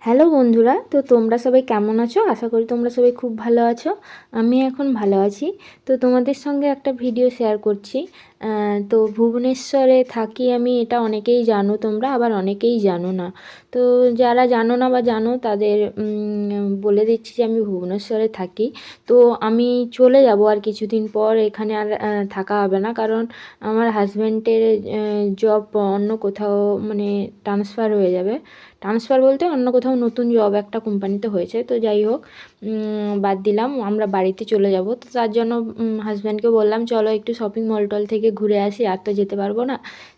Hello বন্ধুরা, তো তোমরা সবাই কেমন আছো? আশা করি তোমরা সবাই খুব ভালো আছো। আমি এখন ভালো আছি। তো তোমাদের সঙ্গে একটা ভিডিও শেয়ার করছি। তো ভুবনেশ্বরে থাকি আমি, এটা অনেকেই জানো তোমরা, আবার অনেকেই জানো না। তো যারা জানো না বা জানো তাদের বলে দিচ্ছি যে আমি ভুবনেশ্বরে থাকি। তো আমি চলে যাব আর কিছুদিন পর, এখানে আর থাকা হবে না, কারণ আমার হাজব্যান্ডের জব অন্য কোথাও মানে ট্রান্সফার হয়ে যাবে। ট্রান্সফার বলতে অন্য কোথাও নতুন জব একটা কোম্পানিতে হয়েছে। তো যাই হোক, বাদ দিলাম, আমরা বাড়িতে চলে যাব। তো তার জন্য হাজব্যান্ডকে বললাম চলো একটু শপিং মল টল থেকে ঘুরে আসি, আর তো যেতে পারবো না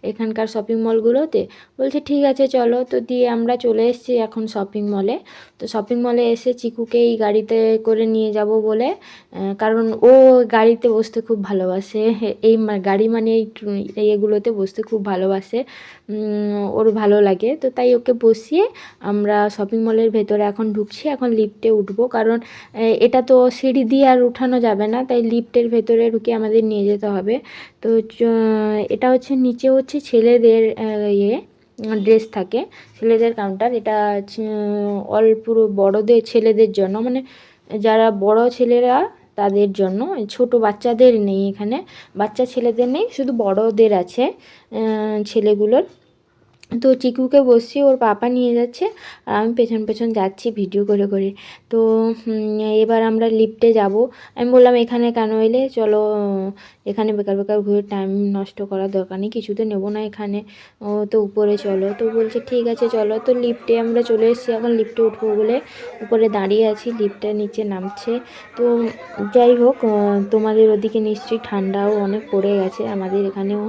এখানকার শপিং মলগুলোতে। বলছে ঠিক আছে চলো। তো দিয়ে আমরা চলে এসেছি এখন শপিং মলে। তো শপিং মলে এসে চিকুকে এই গাড়িতে করে নিয়ে যাব বলে, কারণ ও গাড়িতে বসতে খুব ভালোবাসে। এই গাড়ি মানে এগুলোতে বসতে খুব ভালোবাসে, ওর ভালো লাগে। তো তাই ওকে বসিয়ে আমরা শপিং মলের ভেতরে এখন ঢুকছি। এখন লিফটে উঠবো, কারণ এটা তো সিঁড়ি দিয়ে আর উঠানো যাবে না, তাই লিফটের ভেতরে ঢুকে আমাদের নিয়ে যেতে হবে। তো এটা হচ্ছে নিচে হচ্ছে ছেলেদের ইয়ে ড্রেস থাকে, ছেলেদের কাউন্টার। এটা পুরো বড়দের ছেলেদের জন্য, মানে যারা বড় ছেলেরা তাদের জন্য, ছোট বাচ্চাদের নেই এখানে। বাচ্চা ছেলেদের নেই, শুধু বড়দের আছে ছেলেগুলোর। তো চিকুকে বসছি, ওর পাপা নিয়ে যাচ্ছে আর আমি পেছন পেছন যাচ্ছি ভিডিও করে করে। তো এবার আমরা লিফটে যাব। আমি বললাম এখানে কেন এলে, চলো এখানে বেকার বেকার ঘুরে টাইম নষ্ট করার দরকার নেই, কিছু তো নেবো না এখানে। ও তো উপরে চলো, তো বলছে ঠিক আছে চলো। তো লিফটে আমরা চলে এসেছি, এখন লিফটে উঠবো বলে উপরে দাঁড়িয়ে আছি, লিফটের নিচে নামছে। তো যাই হোক, তোমাদের ওদিকে নিশ্চয়ই ঠান্ডাও অনেক পড়ে গেছে, আমাদের এখানেও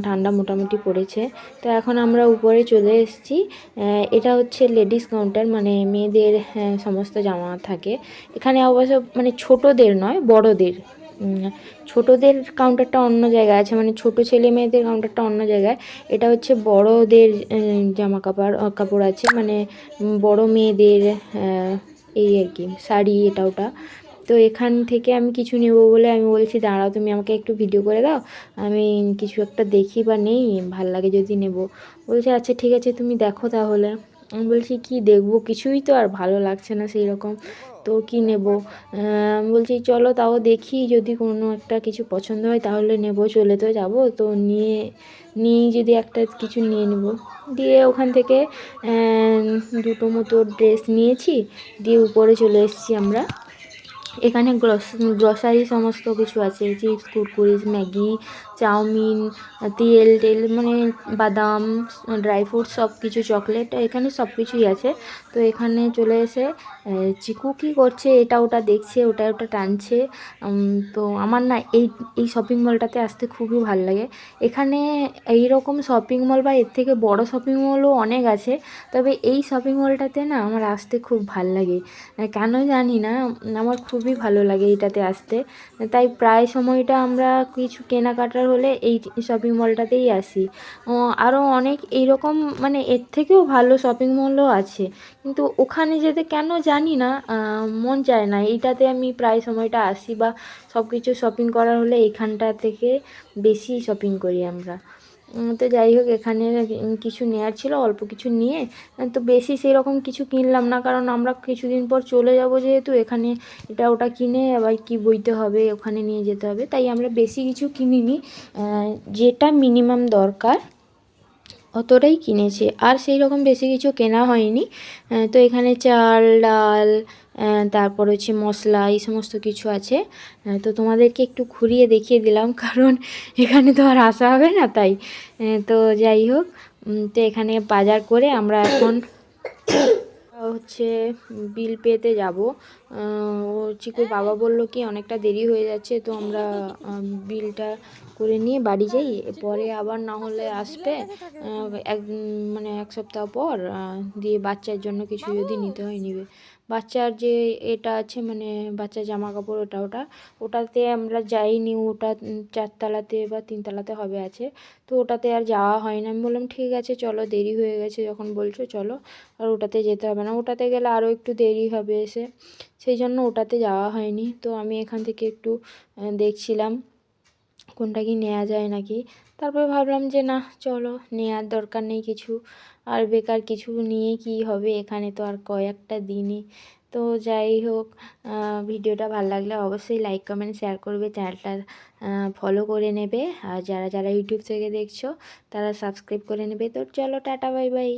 ঠান্ডা মোটামুটি পড়েছে। তো এখন আমরা উপরে চলে এসেছি। এটা হচ্ছে লেডিস কাউন্টার, মানে মেয়েদের সমস্ত জামা থাকে এখানে। অবশ্য মানে ছোটোদের নয়, বড়দের। ছোটোদের কাউন্টারটা অন্য জায়গায় আছে, মানে ছোটো ছেলে মেয়েদের কাউন্টারটা অন্য জায়গায়। এটা হচ্ছে বড়দের জামা কাপড় আছে, মানে বড় মেয়েদের এই আর কি, শাড়ি এটা ওটা। তো এখান থেকে আমি কিছু নেব বলে আমি বলছি দাঁড়াও, তুমি আমাকে একটু ভিডিও করে দাও, আমি কিছু একটা দেখি বা নেই, ভাল লাগে যদি নেব। বলছে আচ্ছা ঠিক আছে তুমি দেখো তাহলে। আমি বলছি কি দেখবো, কিছুই তো আর ভালো লাগছে না সেই রকম, তো কি নেব। বলছি চলো তাও দেখি, যদি কোনো একটা কিছু পছন্দ হয় তাহলে নেব, চলে তো যাব, তো নিয়েই যদি একটা কিছু নিয়ে নেব। দিয়ে ওখান থেকে দুটো মতো ড্রেস নিয়েছি, দিয়ে উপরে চলে এসেছি আমরা। এখানে গ্রসারি সমস্ত কিছু আছে, চিপস কুরকুরিস ম্যাগি চাউমিন তেল টেল, মানে বাদাম ড্রাই ফ্রুটস সব কিছু, চকলেট, এখানে সব কিছুই আছে। তো এখানে চলে এসে চিকু কী করছে, এটা ওটা দেখছে, ওটা ওটা টানছে। তো আমার না এই এই শপিং মলটাতে আসতে খুবই ভালো লাগে। এখানে এই রকম শপিং মল বা এর থেকে বড় শপিং মলও অনেক আছে, তবে এই শপিং মলটাতে না আমার আসতে খুব ভাল লাগে। কেন জানি না, আমার খুবই ভালো লাগে এইটাতে আসতে। তাই প্রায় সময়টা আমরা কিছু কেনাকাটার হলে এই শপিং মলটাতেই আসি। আরও অনেক এইরকম মানে এর থেকেও ভালো শপিং মলও আছে, কিন্তু ওখানে যেতে কেন জানি না মন চায় না। এইটাতে আমি প্রায় সময়টা আসি, বা সব কিছু শপিং করার হলে এখানটা থেকে বেশি শপিং করি আমরা। তো যাই হোক, এখানে কিছু নেওয়ার ছিল, অল্প কিছু নিয়ে, তো বেশি সেই রকম কিছু কিনলাম না, কারণ আমরা কিছুদিন পর চলে যাব যেহেতু, এখানে এটা ওটা কিনে আবার কি বইতে হবে, ওখানে নিয়ে যেতে হবে, তাই আমরা বেশি কিছু কিনিনি। যেটা মিনিমাম দরকার অতটাই কিনেছি, আর সেই রকম বেশি কিছু কেনা হয়নি। তো এখানে চাল ডাল, তারপর হচ্ছে মশলা, এই সমস্ত কিছু আছে। তো তোমাদেরকে একটু ঘুরিয়ে দেখিয়ে দিলাম, কারণ এখানে তো আর আসা হবে না, তাই। তো যাই হোক, তো এখানে বাজার করে আমরা এখন হচ্ছে বিল পেতে যাব। ও চিকুর বাবা বললো কি অনেকটা দেরি হয়ে যাচ্ছে, তো আমরা বিলটা করে নিয়ে বাড়ি যাই, পরে আবার না হলে আসবে এক মানে এক সপ্তাহ পর। দিয়ে বাচ্চার জন্য কিছু যদি নিতে হয় নিবে। বাচ্চার যে এটা আছে, মানে বাচ্চার জামা কাপড়, ওটাতে আমরা যাইনি, ওটা চারতলাতে বা তিনতলাতে হবে আছে। তো ওটাতে আর যাওয়া হয় না। আমি বললাম ঠিক আছে চলো, দেরি হয়ে গেছে যখন বলছো চলো, আর ওটাতে যেতে হবে না, ওটাতে গেলে আরও একটু দেরি হবে এসে, সেই জন্য ওটাতে যাওয়া হয়নি। তো আমি এখান থেকে একটু দেখছিলাম কোনটা কি নেওয়া যায় নাকি। তারপরে ভাবলাম যে না চলো, নেওয়ার দরকার নেই কিছু, আর বেকার কিছু নিয়ে কি হবে, এখানে তো আর কয়েকটা দিনই। তো যাই হোক, ভিডিওটা ভালো লাগলে অবশ্যই লাইক কমেন্ট শেয়ার করবে, চ্যানেলটা ফলো করে নেবে, আর যারা যারা ইউটিউব থেকে দেখছো তারা সাবস্ক্রাইব করে নেবে। তো চলো টাটা বাই বাই।